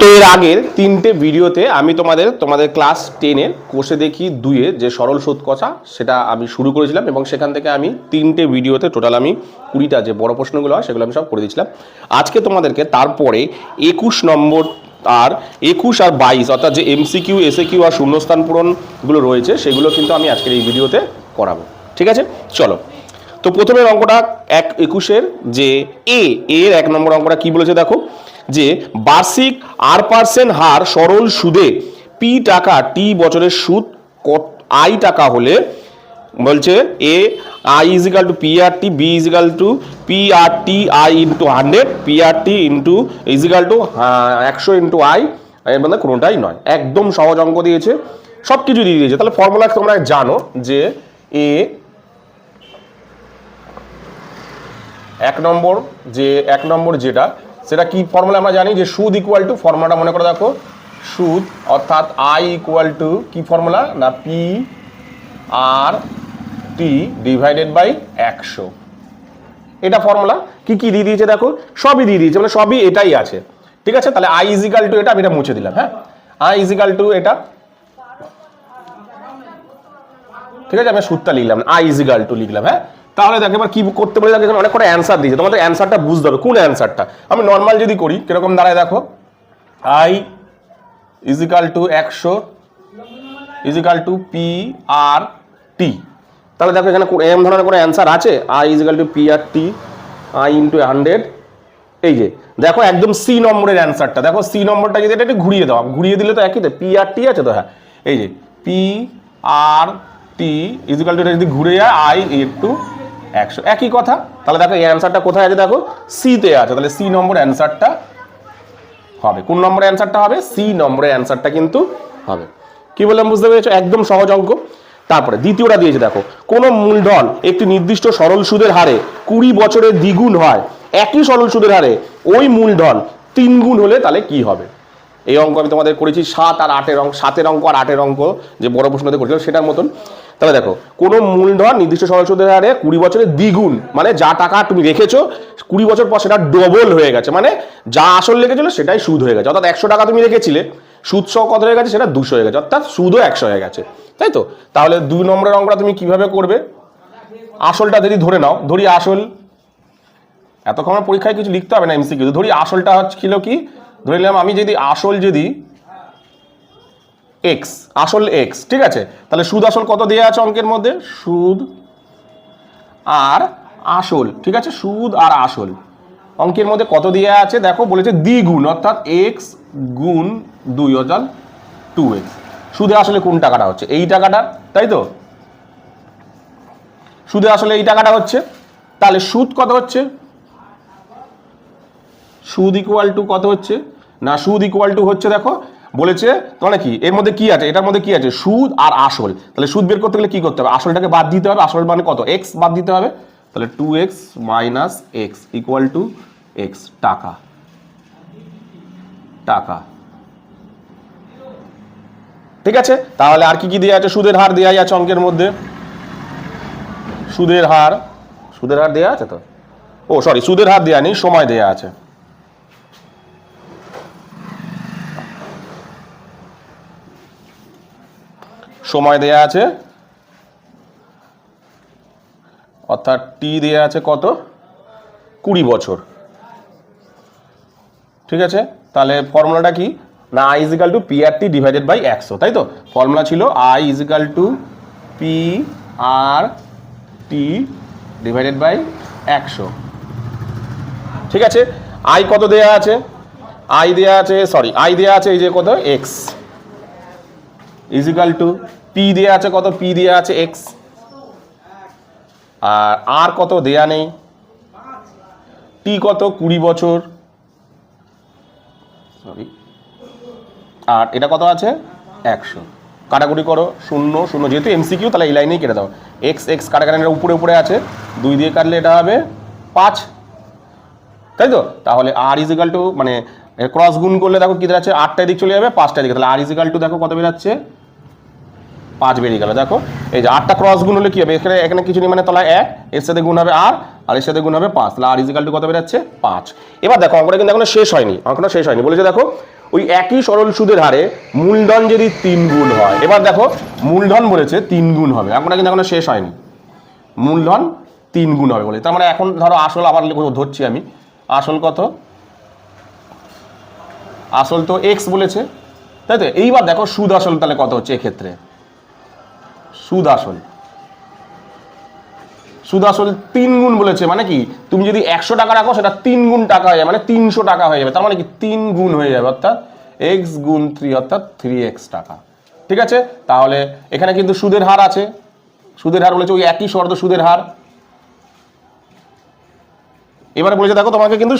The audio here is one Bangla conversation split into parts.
তো এর আগের তিনটে ভিডিওতে আমি তোমাদের ক্লাস 10-এর কোষে দেখি 2-এর যে সরল সুদ কষা সেটা আমি শুরু করেছিলাম এবং সেখান থেকে আমি তিনটে ভিডিওতে টোটাল আমি 20টা যে বড় প্রশ্নগুলো হয় সেগুলো আমি সব করে দিয়েছিলাম। আজকে তোমাদেরকে তারপরে 21 নম্বর আর 21 আর 22 অর্থাৎ যে এমসিকিউ এসএকিউ আর শূন্যস্থান পূরণগুলো রয়েছে সেগুলো কিন্তু আমি আজকের এই ভিডিওতে করাবো। ঠিক আছে, চলো। তো প্রথমের অঙ্কটা 21-এর যে এর 1 নম্বর অঙ্কটা কি বলেছে দেখো, যে বার্ষিক R% হার সরল সুদে পি টাকা টি বছরের সুদ আই টাকা হলে বলছে A I equal to P R T, B equal to P R T I into 100, P R T into equal to 100 into I, এর মধ্যে কোনোটাই নয়। একদম সহজ অঙ্ক দিয়েছে, সব কিছু দিয়ে দিয়েছে। তাহলে ফর্মুলা তোমরা জানো যে এ 1 নম্বর যেটা সেটা কি ফর্মুলা আমরা জানি, যে সুদ ইকুয়াল টু ফর্মুলাটা মনে করে দেখো, সুদ অর্থাৎ আই ইকুয়াল টু কি ফর্মুলা না P R T divided by 100, এটা ফর্মুলা। কি কি দিয়ে দিয়েছে দেখো, সবই দিয়ে দিয়েছে, মানে সবই এটাই আছে। ঠিক আছে, তাহলে আই ইজিক্যাল টু এটা আমি এটা মুছে দিলাম। হ্যাঁ, আই ইজিক্যাল টু এটা, ঠিক আছে, আমি সুদটা লিখলাম, আই ইজিক্যাল টু লিখলাম। হ্যাঁ, তাহলে দেখো এবার কি করতে বলে, দেখো অনেক করে অ্যান্সার দিয়েছে, তোমাদের অ্যান্সারটা বুঝতে হবে কোন অ্যান্সারটা। আমি নর্মাল যদি করি কিরকম দাঁড়ায় দেখো, I equal to 100 equal to P R T. তাহলে দেখো এখানে এরকম ধরনের কোনো অ্যান্সার আছে, I equal to P R T I into 100। এই যে দেখো একদম সি নম্বরের অ্যান্সারটা, দেখো সি নম্বরটা যদি এটা একটু ঘুরিয়ে দাও, ঘুরিয়ে দিলে তো একই, তো পি আর টি আছে তো। হ্যাঁ, এই যে পি আর টি ইজিক্যাল টু এটা যদি ঘুরে যায় আই ইন্টু 100, একই কথা। তাহলে দেখো এই অ্যান্সারটা কোথায় আছে, দেখো সিতে আছে। তাহলে সি নম্বর অ্যান্সারটা হবে। কোন নম্বরের অ্যান্সারটা হবে? সি নম্বরের অ্যান্সারটা কিন্তু হবে। কি বললাম বুঝতে পেরেছো? একদম সহজ অঙ্ক। তারপরে দ্বিতীয়টা দিয়েছে দেখো, কোন মূলধন একটি নির্দিষ্ট সরল সুদের হারে 20 বছরের দ্বিগুণ হয়, একই সরল সুদের হারে ওই মূলধন 3 গুণ হলে তাহলে কি হবে? এই অঙ্ক আমি তোমাদের করেছি 7 আর 8-এর অঙ্ক, 7-এর অঙ্ক আর 8-এর অঙ্ক যে বড় প্রশ্নতে করেছিলাম সেটার মতন। তাহলে দেখো, কোন মূলধন নির্দিষ্ট সরল সুদের হারে 20 বছরের দ্বিগুণ, মানে যা টাকা তুমি রেখেছো 20 বছর পর সেটা ডবল হয়ে গেছে, মানে যা আসল রেখেছিল সেটাই সুদ হয়ে গেছে। অর্থাৎ 100 টাকা তুমি রেখেছিলে, সুদ সহ কত হয়ে গেছে, সেটা 200 হয়ে গেছে, অর্থাৎ সুদও 100 হয়ে গেছে, তাই তো? তাহলে 2 নম্বরের অঙ্কটা তুমি কিভাবে করবে? আসলটা যদি ধরে নাও, ধরি আসল, এতক্ষণ পরীক্ষায় কিছু লিখতে হবে না এমসিকিউ, ধরি আসলটা ছিল কি, ধরে নিলাম আমি যদি আসল যদি এক্স, আসল এক্স, ঠিক আছে। তাহলে সুদ আসল কত দেওয়া আছে অঙ্কের মধ্যে, সুদ আর আসল, ঠিক আছে, সুদ আর আসল অঙ্কের মধ্যে কত দেওয়া আছে দেখো, বলেছে দ্বিগুণ, অর্থাৎ এক্স গুণ 2 অর্থাৎ 2x। সুদে আসলে কোন টাকাটা হচ্ছে, এই টাকাটা, তাই তো? সুদে আসলে এই টাকাটা হচ্ছে। তাহলে সুদ কত হচ্ছে, সুদ ইকুয়াল টু কত হচ্ছে না, সুদ ইকুয়াল টু হচ্ছে দেখো বলেছে মানে কি, এর মধ্যে কি আছে, এটার মধ্যে কি আছে, সুদ আর আসল। তাহলে সুদ বের করতে গেলে কি করতে হবে, আসলটাকে বাদ দিতে হবে, আসল মানে কত, x বাদ দিতে হবে। তাহলে 2x minus x equal to x, টাকা, টাকা, ঠিক আছে। তাহলে আর কি কি দেওয়া আছে, সুদের হার দেওয়া আছে অঙ্কের মধ্যে, সুদের হার, সুদের হার দেওয়া আছে তো, ও সরি সুদের হার দেওয়া নেই, সময় দেওয়া আছে। সময় দেয়া আছে, অর্থাৎ টি দেয়া আছে কত, 20 বছর, ঠিক আছে। তাহলে ফর্মুলাটা কি না, I equal to P R T divided by 100, তাই তো? ফর্মুলা ছিল I equal to P R T divided by 100, ঠিক আছে। আই কত দেয়া আছে, আই দেয়া আছে, সরি আই দেয়া আছে এই যে কত, এক্স ইজিক্যাল টু পি দেয়া আছে কত, পি দেয়া আছে এক্স, আর কত দেয়া নেই, টি কত 20 বছর, সরি, আর এটা কত আছে 100। কাটাকুটি করো, 0 0, যেহেতু এমসিকিউ তাহলে এই লাইনেই কেটে দাও, এক্স এক্স কাটাকাটি উপরে উপরে আছে, 2 দিয়ে কাটলে এটা হবে 5, তাই তো? তাহলে আর ইজিক্যাল টু মানে ক্রস গুণ করলে দেখো কি দাঁড়াচ্ছে, 8টা দিক চলে যাবে, 5টা দিকে, তাহলে আর ইজিক্যাল টু দেখো কত বেরাচ্ছে, 5 বেরিয়ে গেল। দেখো এই যে 8টা ক্রস গুণ হলে কি হবে, এখানে কিছু নেই, মানে তলায় 1, এর সাথে গুণ হবে আর আর এর সাথে গুণ হবে 5, তাহলে আর ইজিক্যাল টু কত বেরাচ্ছে 5। এবার দেখো অঙ্কটা কিন্তু এখনো শেষ হয়নি, অঙ্কটা শেষ হয়নি। বলেছে দেখো ওই একই সরল সুদের হারে মূলধন যদি 3 গুণ হয়, এবার দেখো মূলধন বলেছে 3 গুণ হবে, অঙ্কটা কিন্তু এখনো শেষ হয়নি। মূলধন 3 গুণ হবে বলে, তার মানে এখন ধরো আসল আবার ধরছি আমি, আসল কত, আসল তো x বলেছে, তাই তো। এইবার দেখো সুদ আসল তাহলে কত হচ্ছে এক্ষেত্রে, সুদ আসল, সুদ আসল 3 গুণ বলেছে, মানে কি তুমি যদি 100 টাকা রাখো সেটা 3 গুণ টাকা হয়ে যাবে, মানে 300 টাকা হয়ে যাবে, তার মানে কি 3 গুণ হয়ে যাবে, অর্থাৎ x গুণ 3 অর্থাৎ 3x টাকা। ঠিক আছে, তাহলে এখানে কিন্তু সুদের হার আছে, সুদের হার বলেছে ওই একই শর্ত সুদের হার। এবারে বলেছে দেখো তোমাকে কিন্তু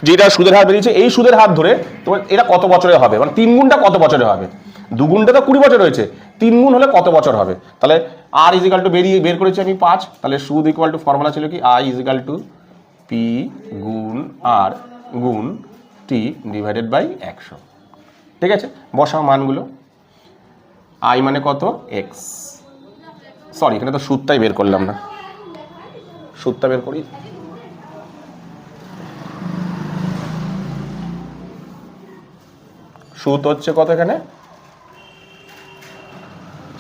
যেটা সুদের হার বেরিয়েছে এই সুদের হার ধরে তোমার এটা কত বছরে হবে, মানে 3 গুণটা কত বছরে হবে, 2 গুণটা তো 20 বছর হয়েছে, 3 গুণ হলে কত বছর হবে। তাহলে আর ইজিক্যাল টু বের করেছি আমি 5, তাহলে সুদ ইকুয়াল টু ফর্মুলা ছিল কি আই ইজিক্যাল টু পি গুণ আর গুণ টি ডিভাইডেড বাই 100। ঠিক আছে, বসাও মানগুলো, আই মানে কত এক্স, সরি এখানে তো সুদটাই বের করলাম না, সুদটা বের করি। সুদ হচ্ছে কত, এখানে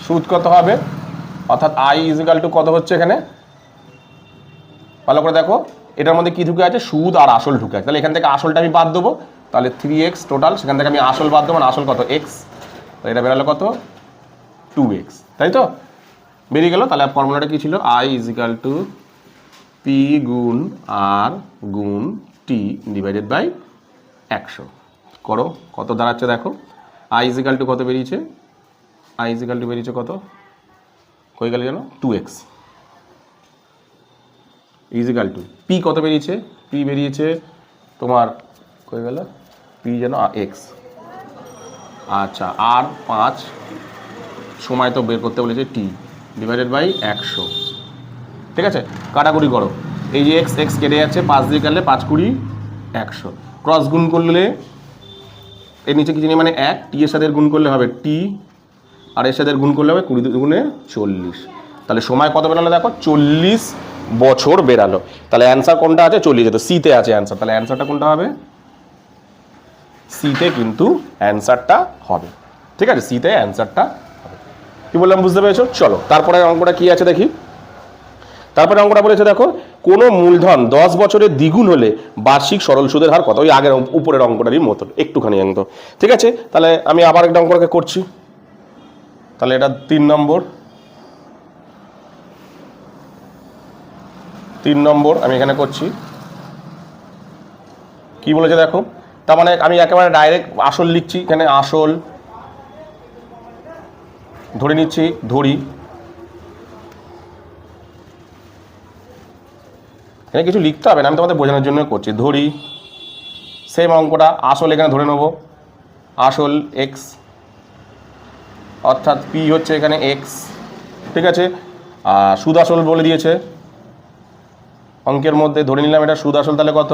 সুদ কত হবে, অর্থাৎ আই ইজিক্যাল টু কত হচ্ছে এখানে, ভালো করে দেখো এটার মধ্যে কি ঢুকে আছে, সুদ আর আসল ঢুকে আছে, তাহলে এখান থেকে আসলটা আমি বাদ দেবো, তাহলে 3x টোটাল, সেখান থেকে আমি আসল বাদ দেবো, মানে আসল কত x, এটা বেরোলো কত 2x, তাই তো বেরিয়ে গেল। তাহলে ফর্মুলাটা কি ছিল, আই ইজিক্যাল টু পি গুণ আর গুণ টি ডিভাইডেড বাই 100। করো কত দাঁড়াচ্ছে দেখো, আই ইজিক্যাল টু কত বেরিয়েছে, আই ইজিক্যাল টু বেরিয়েছে কত, কই গেল জানো 2x, ইজিক্যাল টু পি কত বেরিয়েছে, পি বেরিয়েছে তোমার কই গেল পি যেন x, আচ্ছা আর 5 সময় তো বের করতে বলেছে টি ডিভাইডেড বাই 100। ঠিক আছে, কাটাকুটি করো, এই যে এক্স এক্স কেটে যাচ্ছে, 5 দিয়ে কাটলে 5 20 100, ক্রস গুণ করলে এর নিচে কিছু নেই মানে 1, টি এর সাথে গুণ করলে হবে টি, আর এর সাথে গুণ করলে হবে 20 গুণে 40, তাহলে সময় কত বেরালো দেখো 40 বছর বেরালো। তাহলে অ্যান্সার কোনটা আছে 40, তো সিতে আছে অ্যান্সার, তাহলে অ্যান্সারটা কোনটা হবে, সিতে কিন্তু অ্যান্সারটা হবে। ঠিক আছে, সিতে অ্যান্সারটা হবে, কি বললাম বুঝতে পেরেছো। চলো তারপরে অঙ্কটা কি আছে দেখি, তারপরে অঙ্কটা বলেছে দেখো কোনো মূলধন 10 বছরের দ্বিগুণ হলে বার্ষিক সরল সুদের হার কত, ওই আগের উপরের অঙ্কটারই মতো একটুখানি একদম। ঠিক আছে, তাহলে আমি আবার একটা অঙ্কটাকে করছি, তাহলে এটা 3 নম্বর, 3 নম্বর আমি এখানে করছি। কি বলেছে দেখো, তার মানে আমি একেবারে ডাইরেক্ট আসল লিখছি, এখানে আসল ধরে নিচ্ছি, ধরি এখানে কিছু লিখতে হবে না, আমি তোমাদের বোঝানোর জন্য করছি, ধরি সেম অঙ্কটা আসল এখানে ধরে নেব, আসল এক্স অর্থাৎ পি হচ্ছে এখানে এক্স। ঠিক আছে, আর সুদ আসল বলে দিয়েছে অঙ্কের মধ্যে, ধরে নিলাম এটা সুদ আসল, তাহলে কত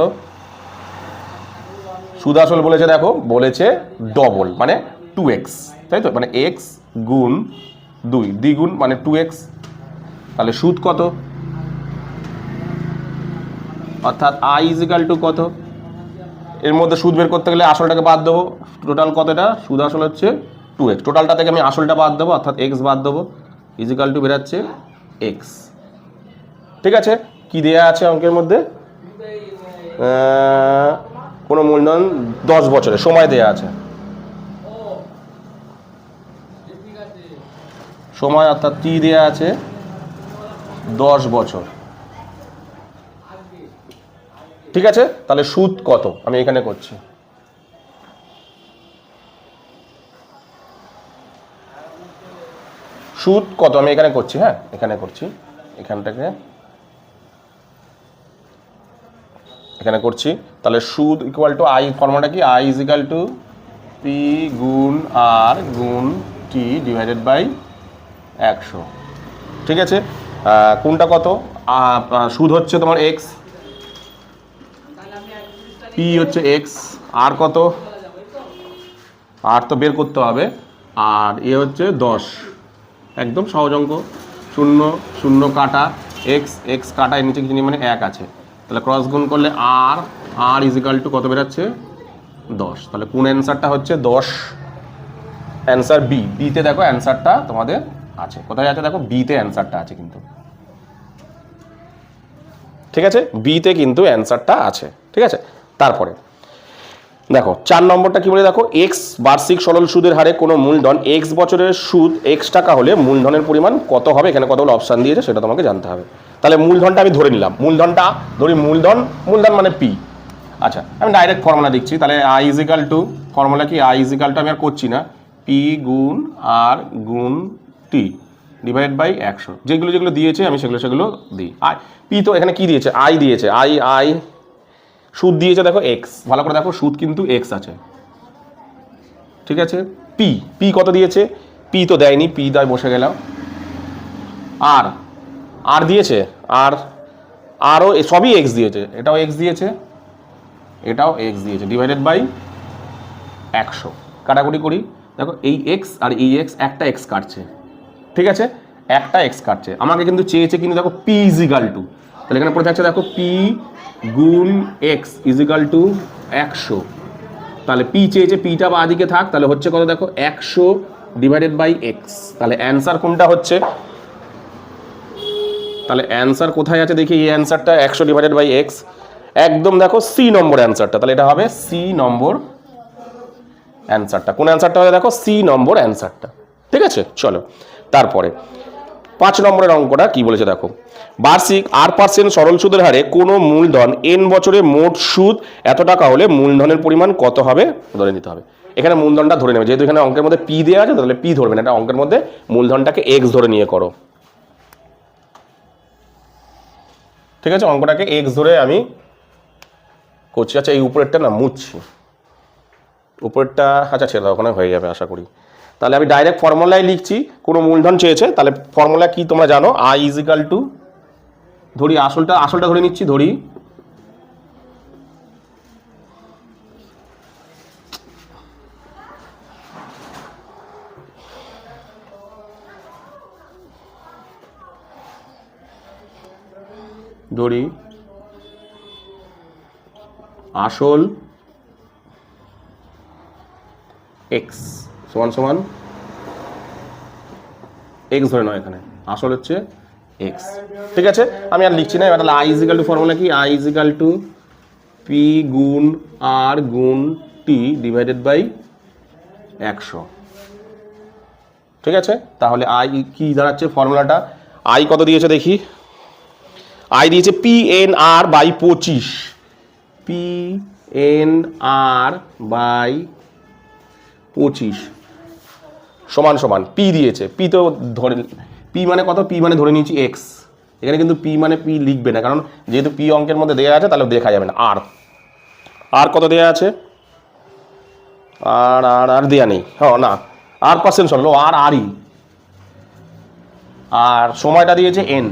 সুদ আসল বলেছে দেখো, বলেছে ডবল মানে 2x, তাই তো, মানে x গুণ 2 দ্বিগুণ মানে 2x, তাহলে সুদ কত, অর্থাৎ আই ইজিক্যাল টু কত, এর মধ্যে সুদ বের করতে গেলে আসলটাকে বাদ দেবো, টোটাল কতটা সুদ আসল হচ্ছে 2x, টোটালটা থেকে আমি আসলটা বাদ দেবো অর্থাৎ x বাদ দেবো, ইজিক্যাল টু বেরাচ্ছে x। ঠিক আছে, কি দেয়া আছে অঙ্কের মধ্যে, কোনো মূলধন 10 বছরের সময় দেয়া আছে, সময় অর্থাৎ টি দেয়া আছে 10 বছর। ঠিক আছে, তাহলে সুদ কত আমি এখানে করছি, সুদ কত আমি এখানে করছি, হ্যাঁ এখানে করছি, এখানটাকে এখানে করছি, তাহলে সুদ ইকুয়াল টু আই, ফর্মুলাটা কি আই ইজিক্যাল টু পি গুণ আর গুণ টি ডিভাইডেড বাই 100। ঠিক আছে, কোনটা কত, সুদ হচ্ছে তোমার এক্স, পি হচ্ছে এক্স, আর কত, আর তো বের করতে হবে, আর এ হচ্ছে 10, একদম সহজ অঙ্ক, 0 0 কাটা এক্স এক্স কাটা এর নিচে কিছু নেই মানে 1 আছে, তাহলে ক্রস গুণ করলে আর আর ইজিক্যাল টু কত বেরাচ্ছে 10। তাহলে কোন অ্যান্সারটা হচ্ছে 10? Answer B. বিতে দেখো অ্যান্সারটা তোমাদের আছে। কোথায় আছে দেখো? বিতে অ্যান্সারটা আছে কিন্তু, ঠিক আছে? বিতে কিন্তু অ্যান্সারটা আছে, ঠিক আছে? তারপরে দেখো 4 নম্বরটা কি বলে দেখো, এক্স বার্ষিক সরল সুদের হারে কোনো মূলধন এক্স বছরের সুদ এক্স টাকা হলে মূলধনের পরিমাণ কত হবে? এখানে কতগুলো অপশান দিয়েছে সেটা তোমাকে জানতে হবে। তাহলে মূলধনটা আমি ধরে নিলাম, মূলধনটা ধরি মূলধন, মূলধন মানে পি। আচ্ছা, আমি ডাইরেক্ট ফর্মুলা দিচ্ছি। তাহলে আই ইজিক্যাল টু, ফর্মুলা কি? আই ইজিক্যাল টু আমি আর করছি না, পি গুণ আর গুণ টি ডিভাইড বাই 100। যেগুলো যেগুলো দিয়েছে আমি সেগুলো দিই। আই পি তো এখানে কি দিয়েছে? আই দিয়েছে। আই সুদ দিয়েছে দেখো এক্স, ভালো করে দেখো সুদ কিন্তু এক্স আছে, ঠিক আছে? পি পি কত দিয়েছে? পি তো দেয়নি, পি দায় বসে গেলাম। আর আর দিয়েছে, আরও সবই এক্স দিয়েছে, এটাও এক্স দিয়েছে, এটাও এক্স দিয়েছে, ডিভাইডেড বাই 100। কাটাকুটি করি, দেখো এই এক্স আর এই এক্স, একটা এক্স কাটছে, ঠিক আছে? একটা এক্স কাটছে। আমাকে কিন্তু চেয়েছে কিন্তু দেখো পি ইজিক্যাল টু, তাহলে এখানে পড়ে থাকছে দেখো পি গুণ এক্স ইজিক্যাল টু 100। তাহলে পি চেয়েছে, পিটা বা দিকে থাক, তাহলে হচ্ছে কত দেখো 100 ডিভাইডেড বাই এক্স। তাহলে অ্যান্সার কোনটা হচ্ছে? তাহলে অ্যান্সার কোথায় আছে দেখি, এই অ্যান্সারটা 100 ডিভাইডেড বাই এক্স, একদম দেখো সি নম্বর অ্যান্সারটা। তাহলে এটা হবে সি নম্বর অ্যান্সারটা। কোন অ্যান্সারটা হবে দেখো? সি নম্বর অ্যান্সারটা, ঠিক আছে? চলো তারপরে 5 নম্বরের অঙ্কটা কি বলেছে দেখো, বার্ষিক 8% সরল সুদের হারে কোনো মূলধন এন বছরে মোট সুদ এত টাকা হলে মূলধনের পরিমাণ কত হবে ধরে নিতে হবে। এখানে মূলধনটা ধরে নেবে, যেহেতু এখানে অঙ্কের মধ্যে পি দেওয়া আছে তাহলে পি ধরবে না, এটা অঙ্কের মধ্যে মূলধনটাকে এক্স ধরে নিয়ে করো, ঠিক আছে? অঙ্কটাকে এক্স ধরে আমি করছি। আচ্ছা, এই উপরেরটা না মুছছি, উপরেরটা আচ্ছা ছেড়ে দাও, ওখানে হয়ে যাবে আশা করি। তাহলে আমি ডাইরেক্ট ফর্মুলায় লিখছি, কোনো মূলধন চেয়েছে, তাহলে ফর্মুলা কি তোমরা জানো? আই ইজিক্যাল টু, ধরি আসলটা ধরে নিচ্ছি, ধরি আসল এক্স সমান সমান এক্স ধরে নাও, এখানে আসল হচ্ছে এক্স, ঠিক আছে? আমি আর লিখছি না। এবার তাহলে আই ইজিক্যাল টু ফর্মুলা কি? আই ইজিক্যাল টু পি গুণ আর গুণ টি ডিভাইডেড বাই 100, ঠিক আছে? তাহলে আই কি দাঁড়াচ্ছে ফর্মুলাটা? আই কত দিয়েছে দেখি, আই দিয়েছে P N R by 25, P N R by 25 সমান সমান পি দিয়েছে। পি তো ধরে, পি মানে কত? পি মানে ধরে নিয়েছি এক্স। এখানে কিন্তু পি মানে পি লিখবে না, কারণ যেহেতু পি অঙ্কের মধ্যে দেওয়া আছে তাহলে দেখা যাবে না। আর কত দেওয়া আছে? আর দেওয়া নেই, হ্যাঁ না, আর পার্সেন্ট সরল, আরই, আর সময়টা দিয়েছে এন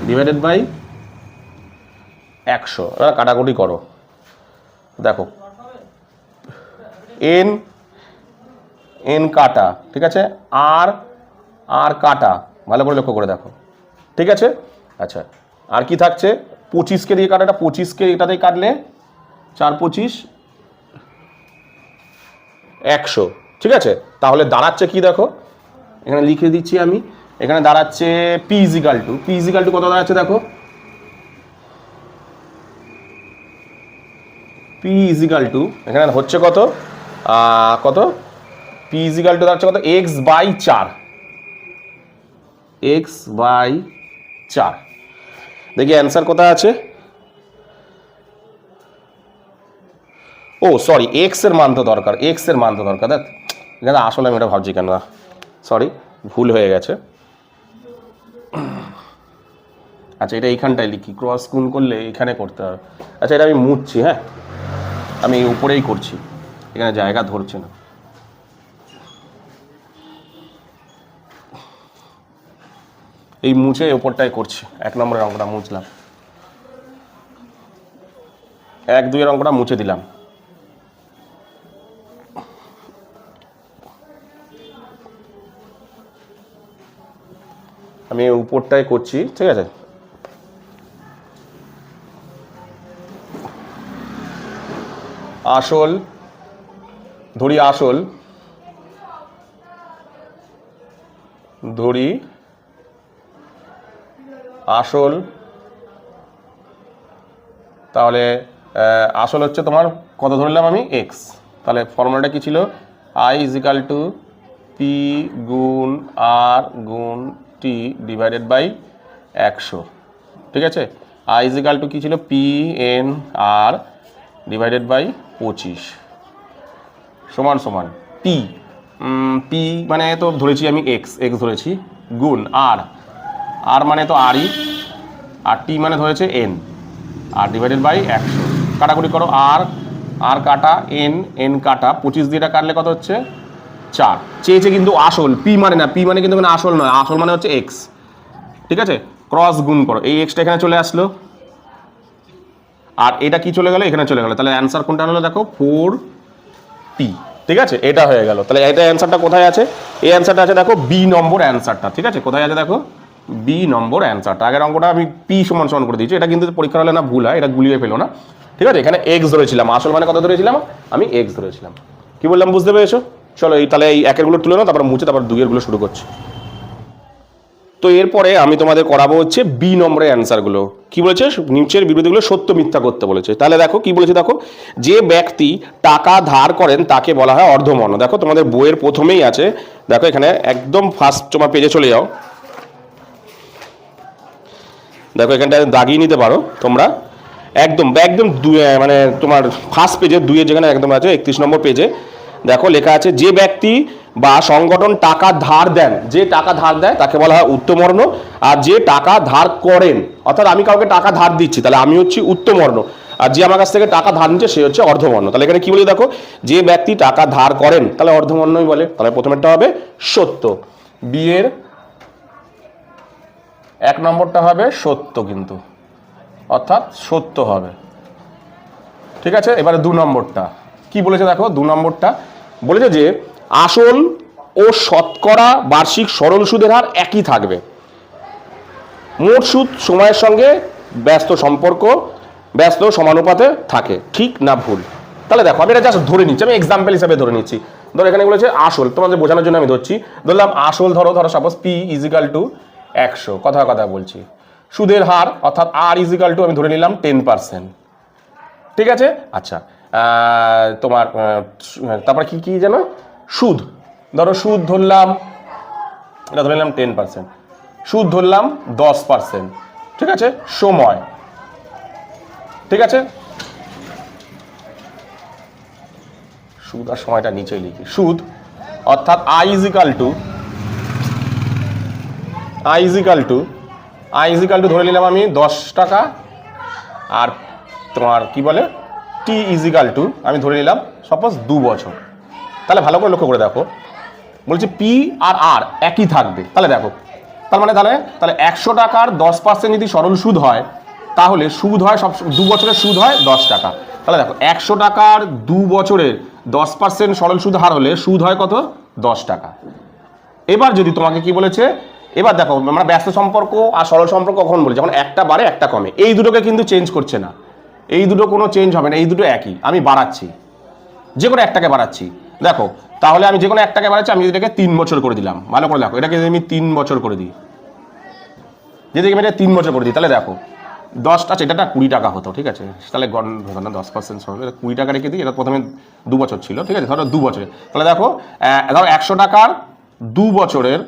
ডিভাইডেড বাই 100। এবার কাটাকুটি করো, দেখো এন কাটা, ঠিক আছে? আর কাটা, ভালো করে লক্ষ্য করে দেখো, ঠিক আছে? আচ্ছা, আর কি থাকছে? 25কে দিয়ে কাটাটা, 25কে এটাতে কাটলে 4 25 100, ঠিক আছে? তাহলে দাঁড়াচ্ছে কি দেখো, এখানে লিখে দিচ্ছি আমি, এখানে দাঁড়াচ্ছে পি ইজিক্যাল টু কত দাঁড়াচ্ছে দেখো, পি ইজিক্যাল টু এখানে হচ্ছে কত, পি ইজিক্যাল টু দাঁড়াচ্ছে কত? X by 4, X by 4। দেখি অ্যান্সার কোথায় আছে। ও সরি, এক্স এর মান তো দরকার, দেখ এখানে আসলে আমি এটা ভাবছি কেন, সরি ভুল হয়ে গেছে। আচ্ছা, এটা এইখানটায় লিখি, ক্রস গুণ করলে এখানে করতে হবে। আচ্ছা, এটা আমি মুছছি, হ্যাঁ আমি উপরেই করছি, এখানে জায়গা ধরছে না। এই মুছে ওপরটাই করছি, 1 নম্বরের অঙ্কটা মুছলাম, 1 2 এর অঙ্কটা মুছে দিলাম। আমি উপরটাই করছি, ঠিক আছে? আসল ধরি, আসল ধরি, আসল তাহলে আসল হচ্ছে তোমার কত ধরলাম আমি এক্স, তাহলে ফর্মুলাটা কি ছিল I is equal to P গুণ আর গুণ টি ডিভাইডেড বাই 100, ঠিক আছে। আই ইজ ইকাল টু কী ছিল P N R divided by 25 সমান সমান পি, পি মানে তো ধরেছি আমি এক্স, এক্স ধরেছি গুণ আর, আর মানে তো আরই, আর টি মানে ধরেছে এন আর ডিভাইডেড বাই 100, কাটাকুটি করো আর আর কাটা এন, এন কাটা 25 দিয়ে এটা কাটলে কত হচ্ছে 4, চেয়েছে কিন্তু আসল, পি মানে না, পি মানে কিন্তু মানে আসল নয়, আসল মানে হচ্ছে এক্স, ঠিক আছে। ক্রস গুণ করো, এই এক্সটা এখানে চলে আসলো আর এটা কি চলে গেল এখানে চলে গেল, তাহলে অ্যান্সার কোনটা হলো দেখো 4p, ঠিক আছে। এটা হয়ে গেল, তাহলে এটা অ্যান্সারটা কোথায় আছে, এই অ্যান্সারটা আছে দেখো বি নম্বর অ্যান্সারটা, ঠিক আছে। কোথায় আছে দেখো বি নম্বর অ্যান্সারটা, আগের অঙ্কটা আমি পি সমান সমান করে দিয়েছি, এটা কিন্তু পরীক্ষা হলে না ভুল হয়, এটা গুলিয়ে ফেলো না, ঠিক আছে। এখানে এক্স ধরেছিলাম, আসল মানে কত ধরেছিলাম আমি এক্স ধরেছিলাম, কি বললাম বুঝতে পেরেছো। চলো এই তাহলে এই একেরগুলো তুলে নাও, তারপর মুছে তারপর দুইয়েরগুলো শুরু করছি। তো এরপরে আমি তোমাদের করাবো হচ্ছে বি নম্বরের অ্যান্সারগুলো, কি বলেছে নিচের বিবৃতিগুলো সত্য মিথ্যা করতে বলেছে। তাহলে দেখো কি বলেছে, দেখো যে ব্যক্তি টাকা ধার করেন তাকে বলা হয় অর্ধমর্ণ। দেখো তোমাদের বইয়ের প্রথমেই আছে, দেখো এখানে একদম ফার্স্ট তোমার পেজে চলে যাও, দেখো এখানটা দাগিয়ে নিতে পারো তোমরা, একদম একদম মানে তোমার ফার্স্ট পেজে দুইয়ের যেখানে একদম আছে 31 নম্বর পেজে দেখো লেখা আছে যে ব্যক্তি বা সংগঠন টাকা ধার দেন, যে টাকা ধার দেয় তাকে বলা হয় উত্তমর্ণ, আর যে টাকা ধার করেন অর্থাৎ আমি কাউকে টাকা ধার দিচ্ছি তাহলে আমি হচ্ছি উত্তমর্ণ, আর যে আমার কাছ থেকে টাকা ধার নিচ্ছে সে হচ্ছে অর্ধমর্ণ। তাহলে এখানে কি বলি দেখো যে ব্যক্তি টাকা ধার করেন তাহলে অর্ধমর্ণই বলে, তাহলে প্রথমেরটা হবে সত্য, বিয়ের 1 নম্বরটা হবে সত্য কিন্তু, অর্থাৎ সত্য হবে, ঠিক আছে। এবারে 2 নম্বরটা কি বলেছে দেখো, 2 নম্বরটা বলেছে যে আসল ও শতকরা বার্ষিক সরল সুদের হার একই থাকবে, মোট সুদ সময়ের সঙ্গে ব্যস্ত সম্পর্ক ব্যস্ত সমানুপাতে থাকে, ঠিক না ভুল। তাহলে দেখো আমি এটা জাস্ট ধরে নিচ্ছি, আমি এক্সাম্পল হিসাবে ধরে নিচ্ছি, ধরো এখানে বলেছে আসল, তোমাদের বোঝানোর জন্য আমি ধরছি, ধরলাম আসল ধরো suppose P is equal two 100, কথা বলছি, সুদের হার অর্থাৎ আর ইজ ইকাল টু আমি ধরে নিলাম 10%, ঠিক আছে। আচ্ছা তোমার তারপর কি কি যেন সুদ, ধরো সুদ ধরলাম, এটা ধরে নিলাম 10%, সুদ ধরলাম 10%, ঠিক আছে। সময়, ঠিক আছে, সুদ আর সময়টা নিচে লিখি, সুদ অর্থাৎ আই ইজ ইকাল টু ধরে নিলাম আমি 10 টাকা, আর তোমার কি বলে টি ইজ ইকাল টু আমি ধরে নিলাম সাপোজ 2 বছর। তাহলে ভালো করে লক্ষ্য করে দেখো বলছে পি আর আর একই থাকবে, তাহলে দেখো তার মানে তাহলে 100 টাকার 10% যদি সরল সুদ হয় তাহলে সুদ হয় সব 2 বছরের সুদ হয় 10 টাকা, তাহলে দেখো 100 টাকার 2 বছরের 10% সরল সুদ হার হলে সুদ হয় কত 10 টাকা। এবার যদি তোমাকে কি বলেছে, এবার দেখো আমরা ব্যস্ত সম্পর্ক আর সরল সম্পর্ক কখন বলি, যখন একটা বাড়ে একটা কমে, এই দুটোকে কিন্তু চেঞ্জ করছে না, এই দুটো কোনো চেঞ্জ হবে না, এই দুটো একই, আমি বাড়াচ্ছি যে কোনো একটাকে বাড়াচ্ছি। দেখো তাহলে আমি যে কোনো একটাকে বাড়াচ্ছি, আমি এটাকে 3 বছর করে দিলাম, ভালো করে দেখো এটাকে যদি আমি 3 বছর করে দিই, যদি আমি এটা 3 বছর করে দিই তাহলে দেখো 10টা এটা 20 টাকা হতো, ঠিক আছে। তাহলে 10% সরল 20 টাকা রেখে দিই, এটা প্রথমে 2 বছর ছিল, ঠিক আছে, ধরো 2 বছরে, তাহলে দেখো ধরো 100 টাকার 2 বছরের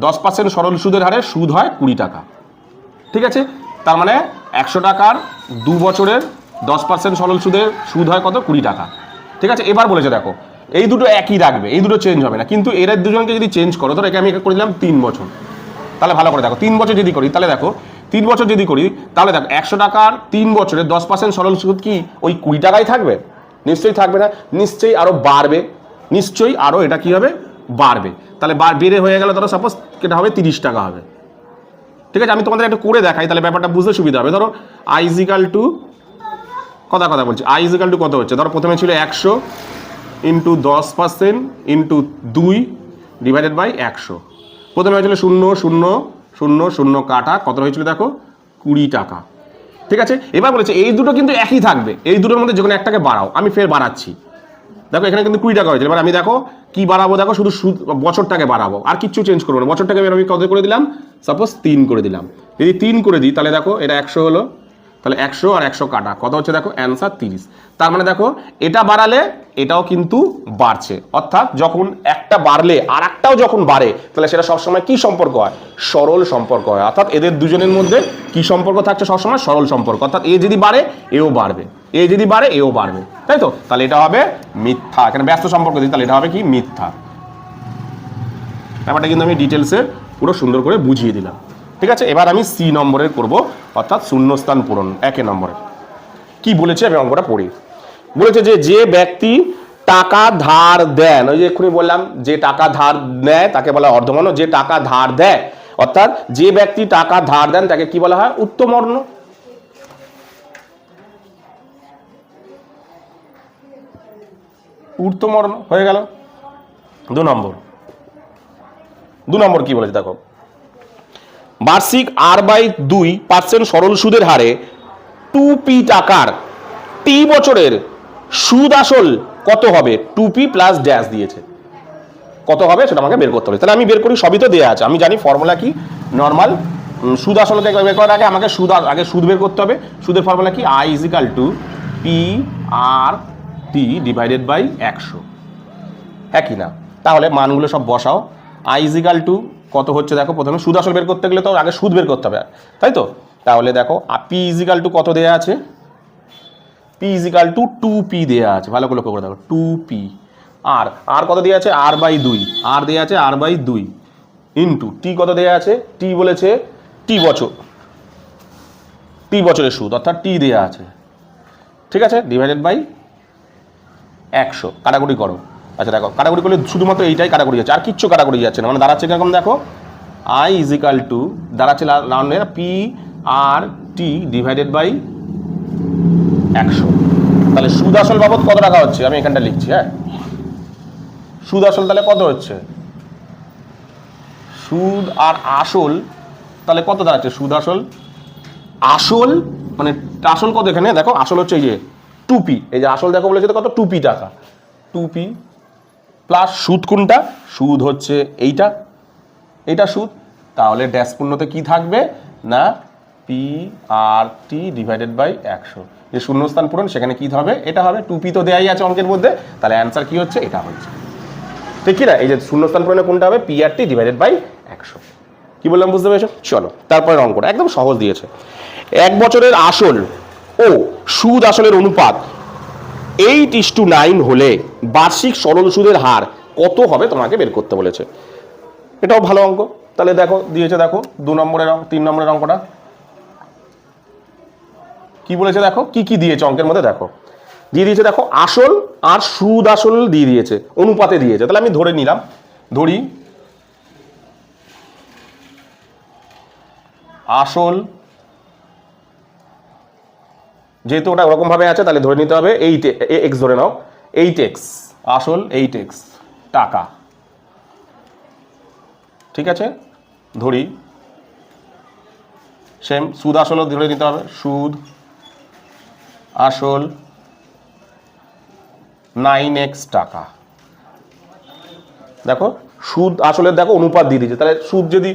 10% সরল সুদের হারে সুদ হয় 20 টাকা, ঠিক আছে। তার মানে 100 টাকার 2 বছরের 10% সরল সুদের সুদ হয় কত 20 টাকা, ঠিক আছে। এবার বলেছে দেখো এই দুটো একই রাখবে, এই দুটো চেঞ্জ হবে না, কিন্তু এরা দুজনকে যদি চেঞ্জ করো, ধরো একে আমি করে দিলাম 3 বছর, তাহলে ভালো করে দেখো 3 বছর যদি করি তাহলে দেখো 3 বছর যদি করি তাহলে দেখো 100 টাকার 3 বছরের 10% সরল সুদ কি ওই 20 টাকাই থাকবে, নিশ্চয়ই থাকবে না, নিশ্চয়ই আরো বাড়বে, নিশ্চয়ই আরো এটা কি হবে বাড়বে, তাহলে বেড়ে হয়ে গেল ধরো সাপোজ এটা হবে 30 টাকা হবে, ঠিক আছে। আমি তোমাদের একটু করে দেখাই তাহলে ব্যাপারটা বুঝতে সুবিধা হবে। ধরো আই ইজ ইকাল টু কথা বলছি, আই ইজ ইকাল টু কত হচ্ছে, ধরো প্রথমে ছিল 100 ইন্টু 10% ইন্টু 2 ডিভাইডেড বাই 100, প্রথমে হয়েছিল 0 0 0 0 কাটা কত হয়েছিল দেখো 20 টাকা, ঠিক আছে, এবার বলেছে এই দুটো কিন্তু একই থাকবে, এই দুটোর মধ্যে যে কোনো একটাকে বাড়াও। আমি ফের বাড়াচ্ছি, দেখো এখানে কিন্তু 20 টাকা হয়েছে। এবার আমি দেখো কি বাড়াবো, দেখো শুধু বছরটাকে বাড়াবো, আর কিচ্ছু চেঞ্জ করবো না। বছরটাকে আমি কত করে দিলাম, সাপোজ 3 করে দিলাম। যদি 3 করে দিই তাহলে দেখো এটা 100 হলো, তাহলে 100 আর 100 কাটা কত হচ্ছে, দেখো অ্যান্সার 30। তার মানে দেখো এটা বাড়ালে এটাও কিন্তু বাড়ছে, অর্থাৎ যখন একটা বাড়লে আর একটাও যখন বাড়ে তাহলে সেটা সবসময় কি সম্পর্ক হয়, সরল সম্পর্ক হয়। অর্থাৎ এদের দুজনের মধ্যে কি সম্পর্ক থাকছে, সবসময় সরল সম্পর্ক। অর্থাৎ এ যদি বাড়ে এও বাড়বে, এ যদি বাড়ে এও বাড়বে, তাই তো? তাহলে এটা হবে মিথ্যা। এখানে ব্যস্ত সম্পর্ক দিই, তাহলে এটা হবে কি, মিথ্যা। ব্যাপারটা কিন্তু আমি ডিটেলসে পুরো সুন্দর করে বুঝিয়ে দিলাম। ঠিক আছে, এবার আমি সি নম্বরের করব, অর্থাৎ শূন্যস্থান পূরণ 1 নম্বরের। কি বলেছে আমি অঙ্কটা পড়ি। বলেছে যে ব্যক্তি টাকা ধার দেন, ওই যে এক্ষুনি বললাম যে টাকা ধার নেয় তাকে বলা হয় অর্ধমর্ণ, যে টাকা ধার দেয় অর্থাৎ যে ব্যক্তি টাকা ধার দেন তাকে কি বলা হয়, উত্তমর্ণ। উত্তমর্ণ হয়ে গেল। 2 নম্বর কি বলেছে দেখো, বার্ষিক R/2% সরল সুদের হারে 2p টাকার টি বছরের সুদ আসল কত হবে, 2p প্লাস ড্যাশ দিয়েছে, কত হবে সেটা আমাকে বের করতে হবে। তাহলে আমি বের করি, সবই তো দেওয়া আছে, আমি জানি ফর্মুলা কি, নর্মাল সুদ আসলকে বের করার আগে আমাকে সুদ বের করতে হবে। সুদের ফর্মুলা কি, I = P/RT ডিভাইডেড বাই 100, হ্যাঁ কি না? তাহলে মানগুলো সব বসাও। I = কত হচ্ছে দেখো, প্রথমে সুদ আসল বের করতে গেলে তো আগে সুদ বের করতে হবে, তাই তো? তাহলে দেখো P = কত দেওয়া আছে, P = 2p দেওয়া আছে, ভালো করে লক্ষ্য করে দেখো 2p। আর কত দেওয়া আছে, R/2, আর দেওয়া আছে R/2 ইন্টু টি কত দেওয়া আছে, টি বলেছে টি বছরের সুদ, অর্থাৎ টি দেওয়া আছে, ঠিক আছে, ডিভাইডেড বাই 100। কাটাকুটি করো। আচ্ছা দেখো কাটাকুটি করলে শুধুমাত্র এইটাই কাটাকুটি যাচ্ছে, আর কিচ্ছু কাটাকুটি যাচ্ছে না, মানে দাঁড়াচ্ছে কিরকম দেখো, I = দাঁড়াচ্ছে P/RT ডিভাইডেড বাই 100। তাহলে সুদ আসল বাবদ কত টাকা হচ্ছে, আমি এখানটা লিখছি, হ্যাঁ, সুদ আসল তাহলে কত হচ্ছে, সুদ আর আসল তাহলে কত দাঁড়াচ্ছে, সুদ আসল মানে আসল কত, এখানে দেখো আসল হচ্ছে এই যে 2p, এই যে আসল দেখো বলেছে তো কত, 2p টাকা, 2p প্লাস সুদ কোনটা, সুদ হচ্ছে এইটা সুদ। তাহলে ড্যাশ পূর্ণতে কি থাকবে না, P/RT ডিভাইডেড বাই 100। যে শূন্যস্থান পূরণ সেখানে কি হবে, এটা হবে, 2p তো দেয়াই আছে অঙ্কের মধ্যে, তাহলে অ্যান্সার কি হচ্ছে, এটা হচ্ছে, ঠিক কি না? এই যে শূন্যস্থান পূরণে কোনটা হবে, P/RT ডিভাইডেড বাই 100। কি বললাম বুঝতে পেরেছো? চলো তারপরে অঙ্কটা একদম সহজ দিয়েছে। 1 বছরের আসল ও সুদ আসলের অনুপাত 8:9 হলে বার্ষিক সরল সুদের হার কত হবে তোমাকে বের করতে বলেছে। এটাও ভালো অঙ্ক। তাহলে দেখো দিয়েছে, দেখো 2 নম্বরের 3 নম্বরের অঙ্কটা কি বলেছে, দেখো কি কি দিয়েছে অঙ্কের মধ্যে, দেখো দিয়ে দিয়েছে, দেখো আসল আর সুদ আসল দিয়ে দিয়েছে, অনুপাতে দিয়েছে। তাহলে আমি ধরে নিলাম, ধরি আসল, যেহেতু ওটা ওরকম ভাবে আছে তাহলে ধরে নিতে হবে 8x, ধরে নাও 8x, আসল 8x টাকা, ঠিক আছে, ধরি সেম সুদ আসলও ধরে নিতে হবে, সুদ আসল 9x টাকা। দেখো সুদ আসলের দেখো অনুপাত দিয়ে দিয়েছে, তাহলে সুদ যদি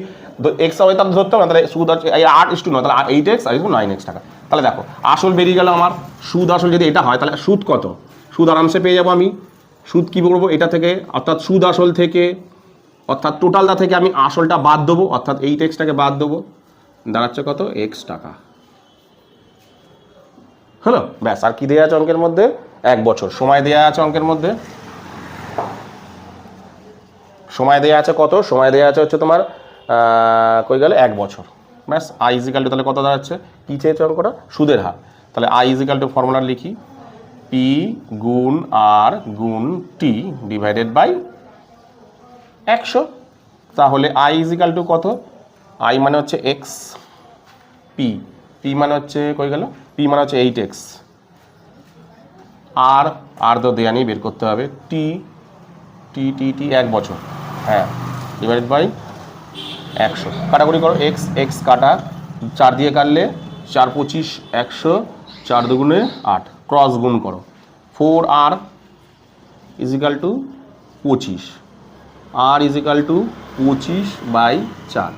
এক্স হয় তাহলে ধরতে হবে না, তাহলে সুদ আছে 8:9, তাহলে 8x আর 9x টাকা। তাহলে দেখো আসল বেরিয়ে গেল আমার, সুদ আসল যদি এটা হয় তাহলে সুদ কত, সুদ আরামসে পেয়ে যাবো আমি। সুদ কি করবো, এটা থেকে অর্থাৎ সুদ আসল থেকে, অর্থাৎ টোটালটা থেকে আমি আসলটা বাদ দেবো, অর্থাৎ 8xটাকে বাদ দেবো, দাঁড়াচ্ছে কত, x টাকা। হলো, ব্যাস। আর কি দেওয়া আছে অঙ্কের মধ্যে, 1 বছর সময় দেওয়া আছে অঙ্কের মধ্যে, সময় দেওয়া আছে কত, সময় দেওয়া আছে হচ্ছে তোমার কই গেলে 1 বছর, ব্যাস। I = তাহলে কত দাঁড়াচ্ছে, কি চেয়েছে অঙ্কটা, সুদের হার। তাহলে I = ফর্মুলা লিখি, P গুণ R গুণ T ডিভাইডেড বাই 100। তাহলে I = কত, I মানে হচ্ছে x, P মানে হচ্ছে কই গেল, P মানে হচ্ছে 8x, আর তো দেয়া নেই, বের করতে হবে, T 1 বছর, হ্যাঁ, ডিভাইডেড বাই 100। কাটাকুটি করো, x কাটা 4 দিয়ে কাটলে 4 25 100, 4 দুগুণে 8, ক্রস গুণ করো, 4r equal to 25, r equal to 25/4।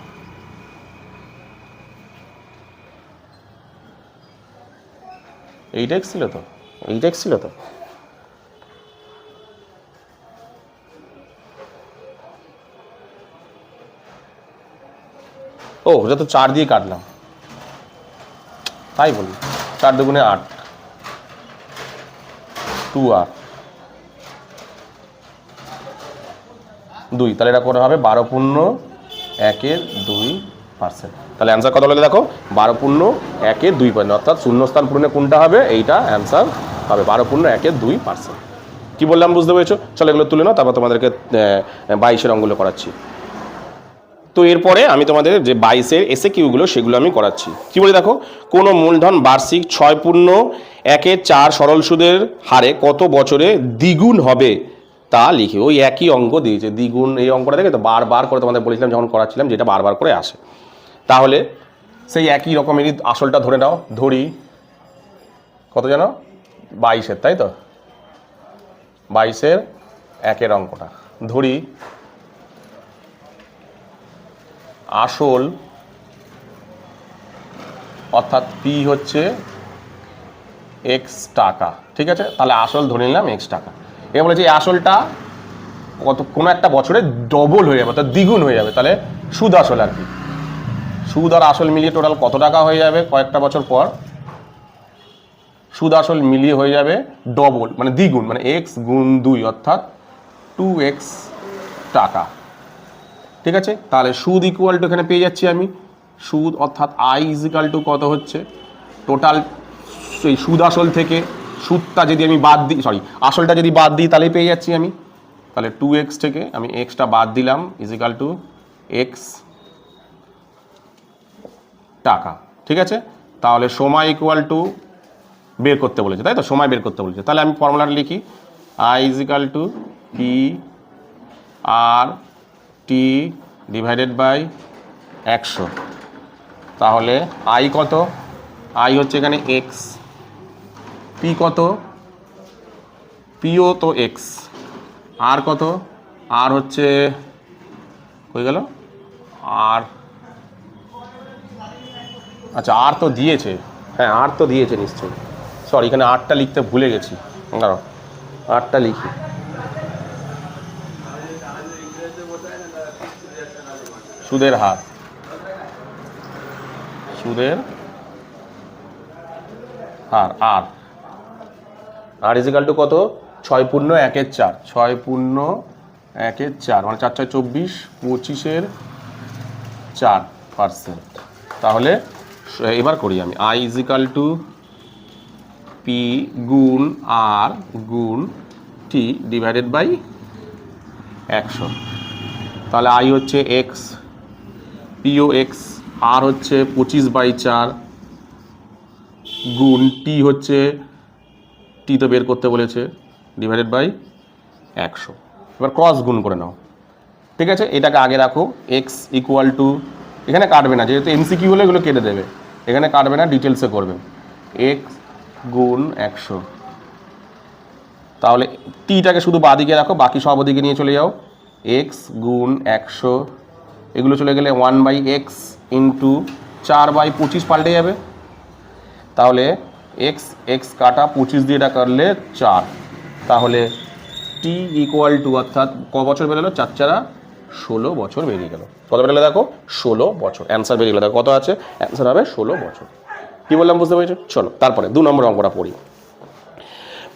এইটা x ছিল তো, এইটা x ছিল তো। ও ওটা তো 4 দিয়ে কাটলাম, তাই বলি, 4 দুগুণে 8, 2r 2, তাহলে এটা করে হবে 12.1/2%। তাহলে অ্যান্সার কত হলে দেখো 12.1/2%, অর্থাৎ শূন্যস্থান পূরণে কোনটা হবে, এইটা অ্যান্সার হবে 12.1/2%। কি বললাম বুঝতে পেরেছো? চলো এগুলো তুলে নাও, তারপর তোমাদেরকে 22-এর অঙ্কগুলো করাচ্ছি। তো এরপরে আমি তোমাদের যে 22-এর এসে কিউগুলো সেগুলো আমি করাচ্ছি। কি বলি দেখো, কোনো মূলধন বার্ষিক 6.1/4 সরল সুদের হারে কত বছরে দ্বিগুণ হবে তা লিখি। ওই একই অঙ্ক দিয়েছে, দ্বিগুণ, এই অঙ্কটা দেখে তো বারবার করে তোমাদের বলেছিলাম যখন করাচ্ছিলাম, যেটা বারবার করে আসে। তাহলে সেই একই রকমেরই আসলটা ধরে নাও, ধরি কত জানো, 22-এর, তাই তো, 22-এর 1-এর অঙ্কটা ধরি, আসল অর্থাৎ পি হচ্ছে x টাকা, ঠিক আছে, তাহলে আসল ধরে নিলাম x টাকা। এবার বলেছে এই আসলটা কোনো একটা বছরে ডবল হয়ে যাবে, অর্থাৎ দ্বিগুণ হয়ে যাবে, তাহলে সুদ আসল আর কি, সুদ আর আসল মিলিয়ে টোটাল কত টাকা হয়ে যাবে কয়েকটা বছর পর, সুদ আসল মিলিয়ে হয়ে যাবে ডবল, মানে দ্বিগুণ, মানে x গুণ 2 অর্থাৎ 2x টাকা, ঠিক আছে। তাহলে সুদ ইকুয়াল টু এখানে পেয়ে যাচ্ছি আমি, সুদ অর্থাৎ i ইজিক্যাল টু কত হচ্ছে, টোটাল সেই সুদ আসল থেকে সুদটা যদি আমি বাদ দিই, সরি আসলটা যদি বাদ দিই তাহলেই পেয়ে যাচ্ছি আমি, তাহলে 2x থেকে আমি xটা বাদ দিলাম ইজিক্যাল টু x টাকা, ঠিক আছে। তাহলে সময় ইকুয়াল টু বের করতে বলেছে, তাই তো, সময় বের করতে বলেছে। তাহলে আমি ফর্মুলাটা লিখি, i equal to P R T divided by 100। তাহলে i কত, i হচ্ছে এখানে x, p কত, পিও তো x, আর কত, আর হচ্ছে হয়ে গেল আর, আচ্ছা আর তো দিয়েছে, হ্যাঁ আর তো দিয়েছে নিশ্চয়ই, সরি এখানে আরটা লিখতে ভুলে গেছি, দাঁড়াও আরটা লিখি, সুদের হার, সুদের হার আর, আর ইজিক্যাল টু কত, 6.1/4, 6.1/4 মানে 4 4 24, 25-এর 4%। তাহলে এবার করি আমি, i ইজিক্যাল টু পি গুণ আর গুণ টি ডিভাইডেড বাই 100। তাহলে i হচ্ছে x, পিও x, আর হচ্ছে 25/4 গুণ টি হচ্ছে, টি তো বের করতে বলেছে, ডিভাইডেড বাই 100। এবার ক্রস গুণ করে নাও, ঠিক আছে, এটাকে আগে রাখো, x ইকুয়াল টু, এখানে কাটবে না যেহেতু এমসিকিউ হলে এগুলো কেটে দেবে, এখানে কাটবে না, ডিটেলসে করবে, x গুণ 100। তাহলে টিটাকে শুধু বাদিকে রাখো, বাকি সব ওদিকে নিয়ে চলে যাও, x গুণ 100, এগুলো চলে গেলে 1/x ইন্টু 4/25 পাল্টে যাবে, তাহলে x x কাটা 25 দিয়ে এটা করলে 4, তাহলে t ইকুয়াল টু, অর্থাৎ ক বছর বেরোলো, 4 4 16 বছর বেরিয়ে গেল। কত বেরোলো দেখো, 16 বছর, অ্যান্সার বেরিয়ে গেলো, দেখো কত আছে, অ্যান্সার হবে 16 বছর। কি বললাম বুঝতে পেরেছো? চলো তারপরে 2 নম্বর অঙ্কটা পড়ি।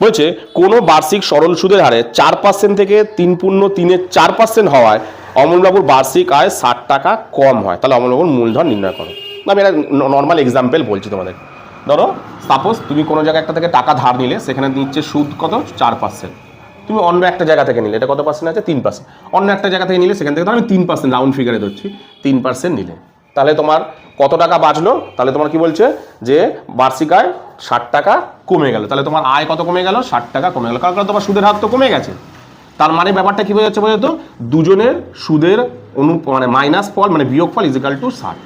বলছে কোনো বার্ষিক সরল সুদের হারে 4% থেকে 3.34% হওয়ায় অমলবাবুর বার্ষিক আয় 60 টাকা কম হয়, তাহলে অমলবাবুর মূলধন নির্ণয় করো। আমি এটা নর্মাল এক্সাম্পল বলছি তোমাদের। ধরো সাপোজ তুমি কোনো জায়গায় একটা থেকে টাকা ধার নিলে, সেখানে নিচ্ছে সুদ কত, 4%। তুমি অন্য একটা জায়গা থেকে নিলে, এটা কত পার্সেন্ট আছে, 3%। অন্য একটা জায়গা থেকে নিলে, সেখান থেকে ধরো আমি 3% রাউন্ড ফিগারে ধরছি, 3% নিলে, তাহলে তোমার কত টাকা বাঁচলো, তাহলে তোমার কি বলছে যে বার্ষিক আয় 60 টাকা কমে গেল, তাহলে তোমার আয় কত কমে গেল, 60 টাকা কমে গেল, কারণ তোমার সুদের হার তো কমে গেছে। তার মানে ব্যাপারটা কি বোঝাচ্ছে বলতো, দুজনের সুদের মানে মাইনাস ফল, মানে বিয়োগ ফল ইজিক্যাল টু 60।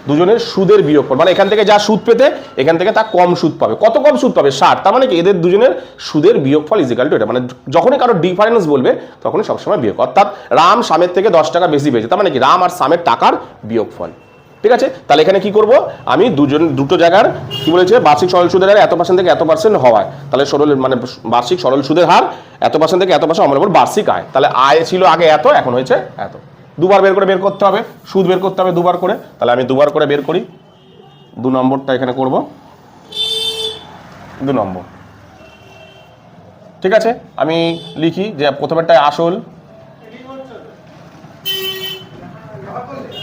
দুজনের সুদের বিয়োগফল, মানে এখান থেকে যা সুদ পেতে এখান থেকে তা কম সুদ পাবে। কত কম সুদ পাবে? 60। তার মানে কি এদের দুজনের সুদের বিয়োগফল ইজিক্যাল টু এটা, মানে যখনই কারো ডিফারেন্স বলবে তখনই সবসময় বিয়োগ। অর্থাৎ রাম সামের থেকে 10 টাকা বেশি পেয়েছে, তার মানে কি রাম আর সামের টাকার বিয়োগফল। ঠিক আছে, তাহলে এখানে কি করব আমি দুটো জায়গার কি বলেছে বার্ষিক সরল সুদের হার এত পার্সেন্ট থেকে এত পার্সেন্ট হওয়ায়, তাহলে সরল মানে বার্ষিক সরল সুদের হার এত পার্সেন্ট থেকে এত পার্সেন্ট আমার উপর বার্ষিক আয়, তাহলে আয় ছিল আগে এত, এখন হয়েছে এত। দুবার বের করতে হবে, সুদ বের করতে হবে দুবার করে, তাহলে আমি দুবার করে বের করি। 2 নম্বরটা এখানে করব, 2 নম্বর। ঠিক আছে, আমি লিখি যে প্রথমেরটায় আসল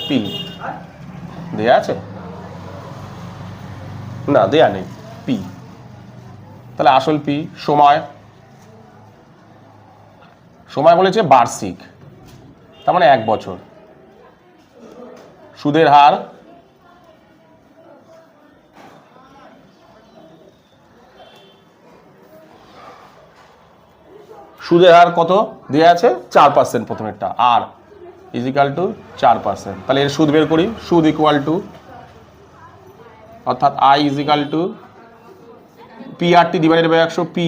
পি দেয়া আছে না, দেয়া নেই পি, তাহলে আসল পি। সময় বলেছে বার্ষিক, তার মানে 1 বছর। সুদের হার কত দেয়া আছে? 4% প্রথমেরটা, আর ইজিক্যাল টু 4%। তাহলে এর সুদ বের করি, সুদ ইকুয়াল টু অর্থাৎ I equal to P R T divided by 100, P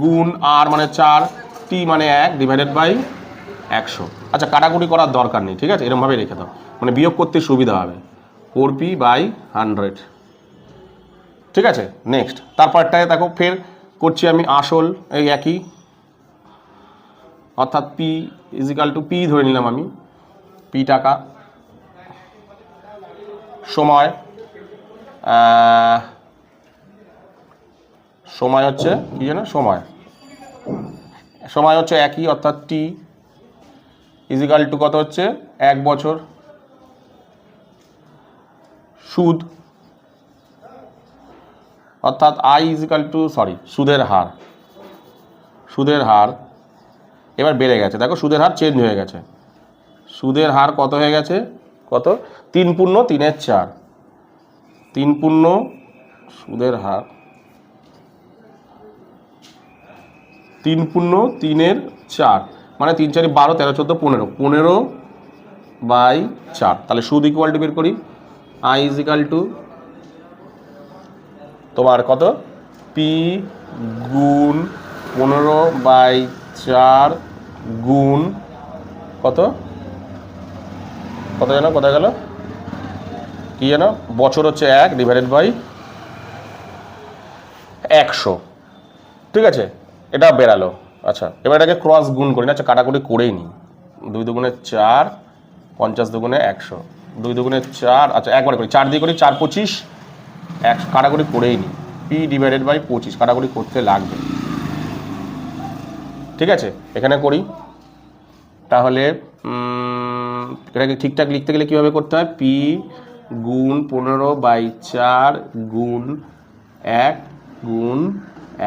গুণ আর মানে 4, টি মানে 1 ডিভাইডেড বাই 100। আচ্ছা, কাটাকুটি করার দরকার নেই, ঠিক আছে, এরকমভাবে রেখে দাও, মানে বিয়োগ করতে সুবিধা হবে। 4p/100। ঠিক আছে, নেক্সট তারপরটায় দেখো ফের করছি আমি আসল এই একই, অর্থাৎ পি ইজিক্যাল টু পি ধরে নিলাম আমি, পি টাকা। সময় হচ্ছে কি জানো, সময় হচ্ছে একই, অর্থাৎ টি ইজিক্যাল টু কত হচ্ছে 1 বছর। সুদ অর্থাৎ আই ইজিক্যাল টু সুদের হার এবার বেড়ে গেছে, দেখো সুদের হার চেঞ্জ হয়ে গেছে। সুদের হার কত হয়ে গেছে? কত? 3 পূর্ণ 3-এর 4, 3 পূর্ণ সুদের হার 3 পূর্ণ 3-এর 4, মানে 3 4 12 13 14 15, 15/4। তাহলে সুদ ইকুয়াল টু বের করি, আই ইজিক্যাল টু তোমার কত? পি গুণ 15/4 গুণ কত যেন, কোথায় গেল কি যেন, বছর হচ্ছে 1 ডিভাইডেড বাই 100। ঠিক আছে, এটা বেরালো। আচ্ছা, এবার এটাকে ক্রস গুণ করি না, আচ্ছা কাটাকুটি করেই নিই। 2 দুগুণে 4, 50 দুগুণে 100, 2 দুগুণে 4, আচ্ছা একবার করি, 4 দিয়ে করি 4 25, 100 কাটাকুটি করেই নিই। পি ডিভাইডেড বাই 25 কাটাকুটি করতে লাগবে। ঠিক আছে, এখানে করি, তাহলে এটাকে ঠিকঠাক লিখতে গেলে কীভাবে করতে হয়? পি গুণ 15/4 গুণ 1 গুণ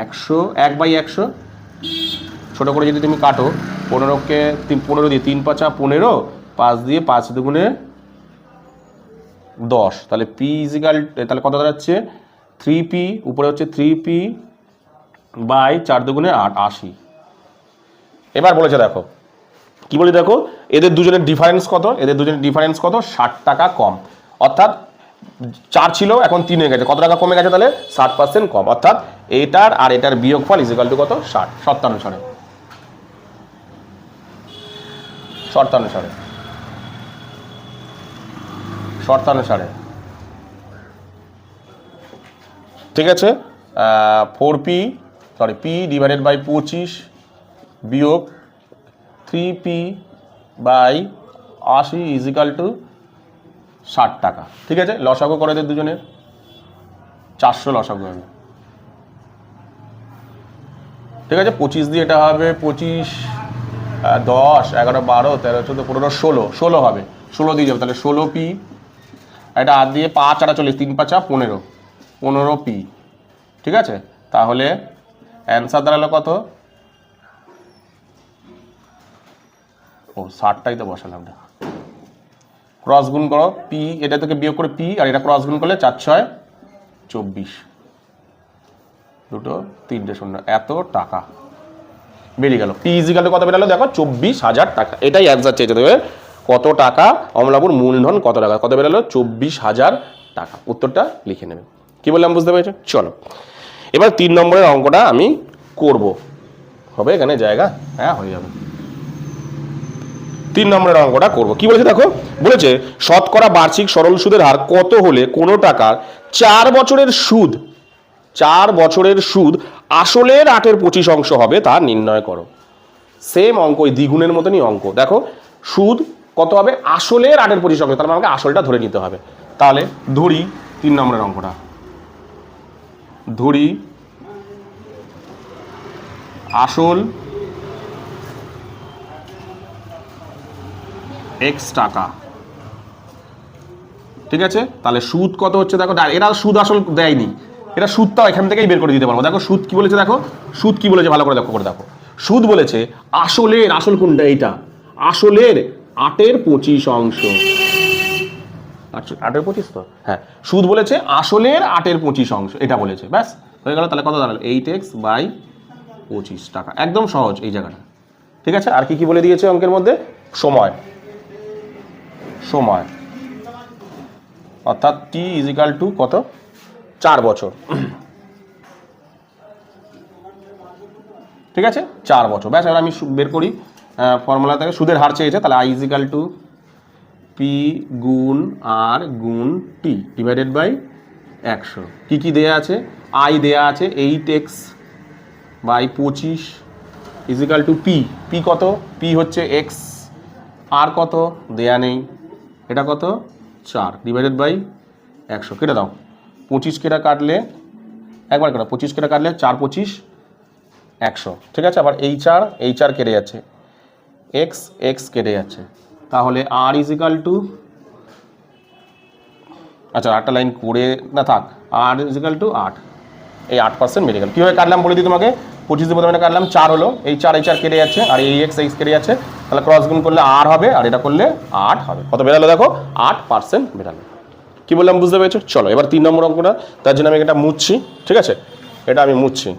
100, 1/100। ছোটো করে যদি তুমি কাটো, 15কে 15 দিয়ে 3 5 15, 5 দিয়ে 5 দুগুণে 10, তাহলে পি ইজিক্যাল তাহলে কত দাঁড়াচ্ছে? 3p, উপরে হচ্ছে 3p/4 দুগুণে 8, 80। এবার বলেছে দেখো কি বলি, দেখো এদের দুজনের ডিফারেন্স কত? 60 টাকা কম, অর্থাৎ 4 ছিল এখন 3 হয়ে গেছে, কত টাকা কমে গেছে? তাহলে 60% কম, অর্থাৎ এটার আর এটার বিয়োগফল ইজিক্যাল টু কত? 60। শর্তানুসারে ঠিক আছে, পি ডিভাইডেড বাই 25 বিয়োগ 3p/80 ইজিক্যাল টু 60 টাকা। ঠিক আছে, লসাগু করে এদের দুজনের 400 লসাগু হবে। ঠিক আছে, 25 দিয়ে এটা হবে 25, 10, 11, 12, 13, 14, 15, 16 হবে, 16 দিয়ে যাবে, তাহলে 16p, এটা আর দিয়ে 5 আর 40, 3 5 15, 15p। ঠিক আছে, তাহলে অ্যান্সার দাঁড়ালো কত? 60টাই তো বসালাম না। ক্রস গুণ করো, পি এটা থেকে বিয়োগ করে পি আর এটা ক্রস গুণ করলে 4 6 24, 2 3 0, এত টাকা বেরিয়ে গেল। পি ইজিক্যাল টু কত বেরালো দেখো? 24,000 টাকা। এটাই অ্যান্সার চেয়েছে, দেবে কত টাকা, অমলাপুর মূলধন কত টাকা, কত বেরোলো 24,000 টাকা। উত্তরটা লিখে নেবে। কি বললাম বুঝতে পেরেছো? চলো এবার 3 নম্বরের অঙ্কটা আমি করব। হবে এখানে জায়গা? হ্যাঁ হয়ে যাবে। 3 নম্বরের অঙ্কটা করব। কি বলেছে দেখো, বলেছে শতকরা বার্ষিক সরল সুদের হার কত হলে কোনো টাকার 4 বছরের সুদ, 4 বছরের সুদ আসলের 8/25 অংশ হবে তা নির্ণয় করো। সেম অঙ্ক, ওই দ্বিগুণের মতনই অঙ্ক। দেখো সুদ কত হবে, আসলের 8/25 অংশ, তার মানে আমাকে আসলটা ধরে নিতে হবে। তাহলে ধরি 3 নম্বরের অঙ্কটা, ধরি আসল x টাকা, ঠিক আছে। তাহলে সুদ কত হচ্ছে দেখো, এরা সুদ আসল দেয়নি, এটা সুদটাও এখান থেকেই বের করে দিতে পারবো। দেখো সুদ কি বলেছে, দেখো সুদ কি বলেছে, ভালো করে দেখো করে দেখো। সুদ বলেছে আসলের, আসল কোনটা, এইটা আসলের 8/25 অংশ, 8/25 তো, হ্যাঁ সুদ বলেছে আসলের 8/25 অংশ, এটা বলেছে, ব্যাস হয়ে গেল। তাহলে কত দাঁড়ালো 8x/25 টাকা, একদম সহজ এই জায়গাটা, ঠিক আছে। আর কি কি বলে দিয়েছে অঙ্কের মধ্যে, সময়, সময় অর্থাৎ t = কত, 4 বছর, ঠিক আছে 4 বছর, ব্যাস। এবার আমি বের করি ফর্মুলা থেকে, সুদের হার চেয়েছে, তাহলে i = p গুণ r গুণ t ডিভাইডেড বাই 100। কি কি দেয়া আছে, i দেয়া আছে 8x/25 = p, p কত, p হচ্ছে x, আর কত দেয়া নেই, এটা কত 4 ডিভাইডেড বাই 100, কেটে দাও 25 কেটে কাটলে, একবার কেটে 25 কেটে কাটলে 4×25 100, ঠিক আছে। আবার এই 4 কেটে যাচ্ছে, x কেটে যাচ্ছে, তাহলে r = আচ্ছা আটটা লাইন করে না থাক, r = 8, এই 8% বেড়ে গেল। কীভাবে কাটলাম বলে দিই তোমাকে, 25 প্রথমে কাটলাম, 4 হলো, এই 4 কেটে যাচ্ছে, আর এই x কেটে যাচ্ছে, তাহলে ক্রস গুণ করলে r হবে, আর এটা করলে 8 হবে। কত বেরালো দেখো, 8% বেরালো। কি বললাম বুঝতে পেরেছো? চলো এবার 3 নম্বর অঙ্কটা, তার জন্য আমি এটা মুছছি, ঠিক আছে, এটা আমি মুছছি।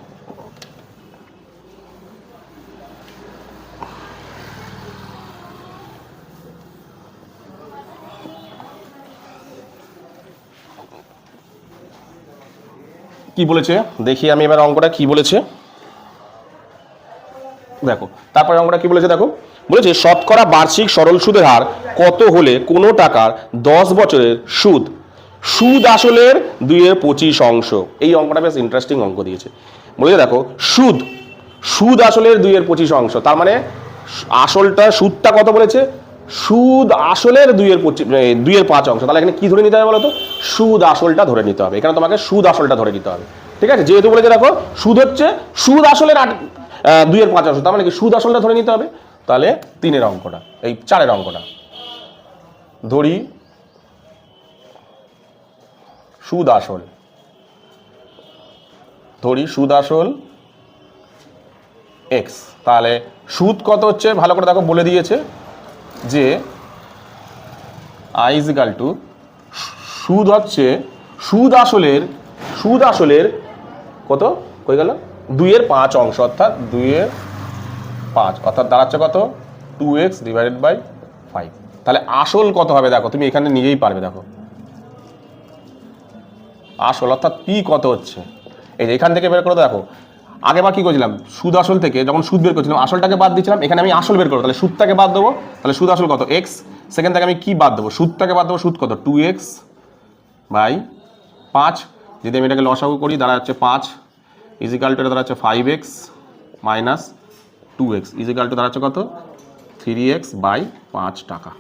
কি বলেছে দেখি আমি এবার অঙ্কটা কি বলেছে দেখো। তারপরে অঙ্কটা কি বলেছে দেখো, বলেছে শতকরা বার্ষিক সরল সুদের হার কত হলে কোনো টাকার 10 বছরের সুদ, সুদ আসলের 2/25 অংশ। এই অঙ্কটা বেশ ইন্টারেস্টিং অঙ্ক দিয়েছে। বলেছে দেখো সুদ আসলের 2/25 অংশ, তার মানে আসলটা, সুদটা কত বলেছে, সুদ আসলের 2/5 অংশ। তাহলে এখানে কি ধরে নিতে হবে বলতো, সুদ আসলটা ধরে নিতে হবে। এখানে তোমাকে সুদ আসলটা ধরে নিতে হবে, ঠিক আছে। যেহেতু বলেছে দেখো সুদ হচ্ছে সুদ আসলের 2/5 অংশ, তার মানে কি সুদ আসলটা ধরে নিতে হবে। তাহলে 3 অঙ্কটা, এই 4 অঙ্কটা ধরি সুদ আসল, ধরি সুদ আসল x, তাহলে সুদ কত হচ্ছে ভালো করে দেখো, বলে দিয়েছে যে i = সুদ হচ্ছে সুদ আসলের কত হয়ে গেল 2/5 অংশ, অর্থাৎ 2/5, অর্থাৎ দাঁড়াচ্ছে কত 2x ডিভাইডেড বাই 5। তাহলে আসল কত হবে দেখো, তুমি এখানে নিজেই পারবে, দেখো আসল অর্থাৎ p কত হচ্ছে, এই যে এখান থেকে বের করে দেখো। আগেবার কি করেছিলাম, সুদ আসল থেকে যখন সুদ বের করছিলাম আসলটাকে বাদ দিয়েছিলাম, এখানে আমি আসল বের করবো, তাহলে সুদটাকে বাদ দেবো, তাহলে সুদ আসল কত x, সেখান থেকে আমি কি বাদ দেবো, সুদটাকে বাদ দেবো, সুদ কত 2x/5, যদি আমি এটাকে লসাগু করি দাঁড়াচ্ছে 5 = এটা দাঁড়াচ্ছে 5x - 2x দাঁড়াচ্ছে কত 3x/5 টাকা,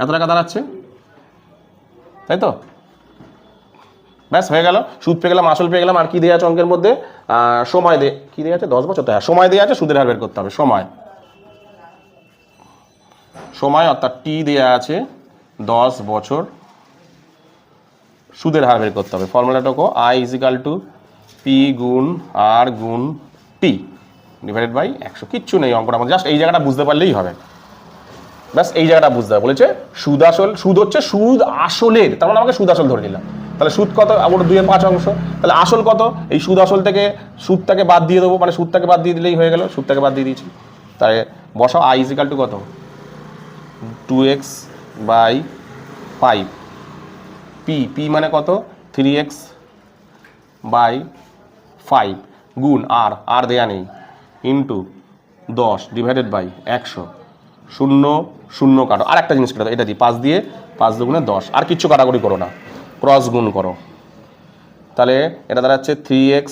এত টাকা দাঁড়াচ্ছে, তাই তো, ব্যাস হয়ে গেল। সুদ পেয়ে গেলাম, আসল পেয়ে গেলাম, আর কি দেওয়া আছে অঙ্কের মধ্যে, সময় কি দেওয়া আছে 10 বছর, তো হ্যাঁ সময় দেওয়া আছে, সুদের হার বের করতে হবে, সময় অর্থাৎ t দেওয়া আছে 10 বছর, সুদের হার বের করতে হবে। ফর্মুলাটাকে i = p গুণ r গুণ t ডিভাইডেড বাই 100, কিচ্ছু নেই অঙ্কটা মধ্যে, জাস্ট এই জায়গাটা বুঝতে পারলেই হবে, ব্যাস এই জায়গাটা বুঝতে হবে। বলেছে সুদ আসল, সুদ হচ্ছে সুদ আসলের, তার মানে আমাকে সুদ আসল ধরে নিলাম, তাহলে সুদ কত ওর 2/5 অংশ, তাহলে আসল কত, এই সুদ আসল থেকে সুদটাকে বাদ দিয়ে দেবো, মানে সুদটাকে বাদ দিয়ে দিলেই হয়ে গেল, সুদটাকে বাদ দিয়ে দিয়েছি। তাই বসাও i = কত 2x বাই 5, পি মানে কত 3x বাই 5 গুণ আর দেয়া নেই ইন্টু 10 ডিভাইডেড বাই 100, 0 0 কাটো। আর একটা জিনিস কাটো, এটা দিই 5 দিয়ে 5 দুগুণে 10, আর কিচ্ছু কাটাকুটি করো না, ক্রস গুণ করো। তাহলে এটা দাঁড়াচ্ছে 3x,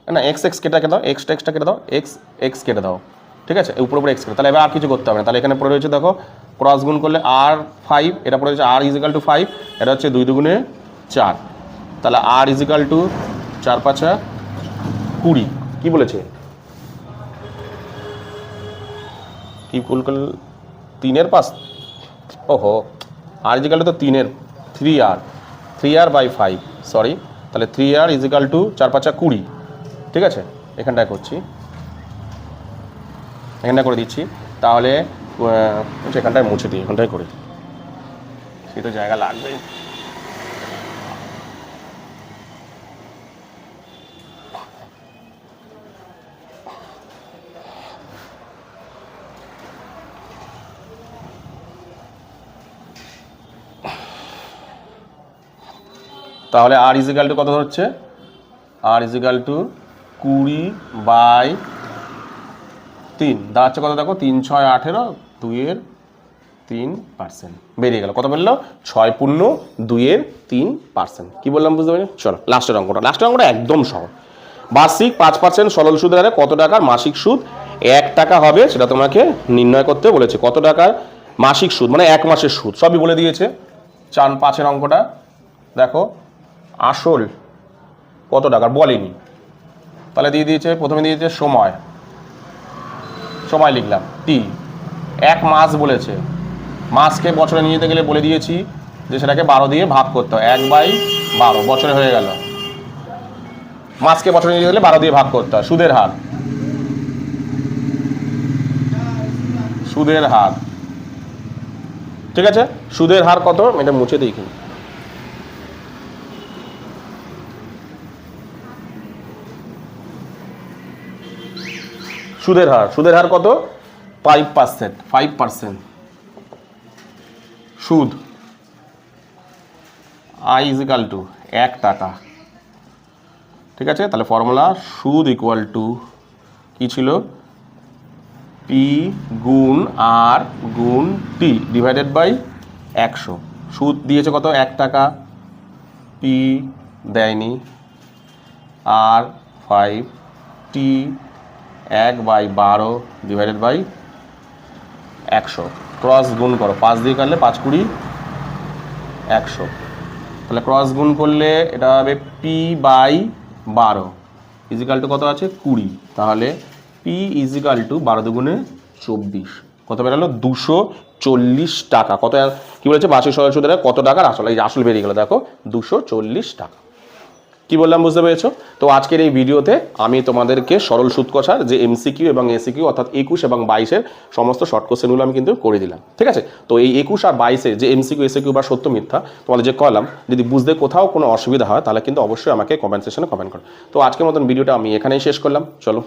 না এক্স কেটে দাও, এক্সটা কেটে দাও, এক্স কেটে দাও, ঠিক আছে, উপরে উপরে এক্স কেটে। তাহলে এবার আর কিছু করতে হবে না। তাহলে এখানে পড়ে রয়েছে দেখো ক্রস গুণ করলে আর 5, এটা পড়ে রয়েছে আর ইজিক্যাল টু 5, এটা হচ্ছে 2 দুগুণে 4। তাহলে আর ইজিক্যাল টু 4 5 20। কি বলেছে কি কুল 3-এর 5, ওহো আর ইজিক্যাল টু তো 3-এর 3r বাই 5, সরি। তাহলে 3r ইজিক্যাল টু 4 5 20, ঠিক আছে। এখানটায় করছি, এখানটায় করে দিচ্ছি। তাহলে এখানটায় মুছে দিই, এখানটায় করি, সে তো জায়গা লাগবে। তাহলে আর ইজিক্যাল টু কত হচ্ছে, আর ইজিক্যাল টু 20 বাই 3, দাঁড়াচ্ছে কত দেখো 3 6 18, 2-এর 3%, বেরিয়ে গেল। কত বললো 6 পূর্ণ 2-এর 3%। কি বললাম বুঝতে পারি? চলো লাস্টের অঙ্কটা একদম সহজ। বার্ষিক 5% সরল সুদের হারে কত টাকার মাসিক সুদ 1 টাকা হবে, সেটা তোমাকে নির্ণয় করতে বলেছে। কত টাকার মাসিক সুদ মানে 1 মাসের সুদ, সবই বলে দিয়েছে। 4-5-এর অঙ্কটা দেখো, আসল কত টাকার বলেনি, তাহলে দিয়ে দিয়েছে, প্রথমে দিয়েছে সময় লিখলাম টি, 1 মাস বলেছে, মাসকে বছরে নিয়ে যেতে গেলে বলে দিয়েছি যে সেটাকে 12 দিয়ে ভাগ করতে হয়, 1/12 বছরে হয়ে গেল। মাসকে বছরে নিয়ে যেতে গেলে 12 দিয়ে ভাগ করতে হয়। সুদের হার, ঠিক আছে, সুদের হার কত, এটা মুছে দিই। সুদের হার কত 5%, সুদ আই ইজিক্যাল টু 1 টাকা, ঠিক আছে। তাহলে ফর্মুলা সুদ ইকুয়াল টু কি ছিল, পি গুণ আর গুণ টি ডিভাইডেড বাই 100। সুদ দিয়েছে কত 1 টাকা, পি দেয়নি, আর 5, টি 1/12 ডিভাইডেড বাই 100, ক্রস গুণ করো, 5 দিয়ে কাটলে 5 20 100। তাহলে ক্রস গুণ করলে এটা হবে পি বাই 12 ইজিক্যাল টু কত আছে 20। তাহলে পি ইজিক্যাল টু 12 দুগুণে 24, কত বেরালো 240 টাকা। কত কি বলেছে বার্ষিক সরল সুদের কত টাকার আসল, এই আসল বেরিয়ে গেল দেখো 240 টাকা। কি বললাম বুঝতে পেরেছো? তো আজকের এই ভিডিওতে আমি তোমাদেরকে সরল সুদ কষার যে এমসিকিউ এবং এসিকিউ অর্থাৎ 21 এবং 22-এর সমস্ত শর্ট কোশ্চেনগুলো আমি কিন্তু করে দিলাম, ঠিক আছে। তো এই 21 আর 22-এর যে এমসিকিউ এসিকিউ বা সত্য মিথ্যা তোমাদের যে কলাম, যদি বুঝতে কোথাও কোনো অসুবিধা হয় তাহলে কিন্তু অবশ্যই আমাকে কমেন্ট সেকশনে কমেন্ট করো। তো আজকের মতন ভিডিওটা আমি এখানেই শেষ করলাম, চলো।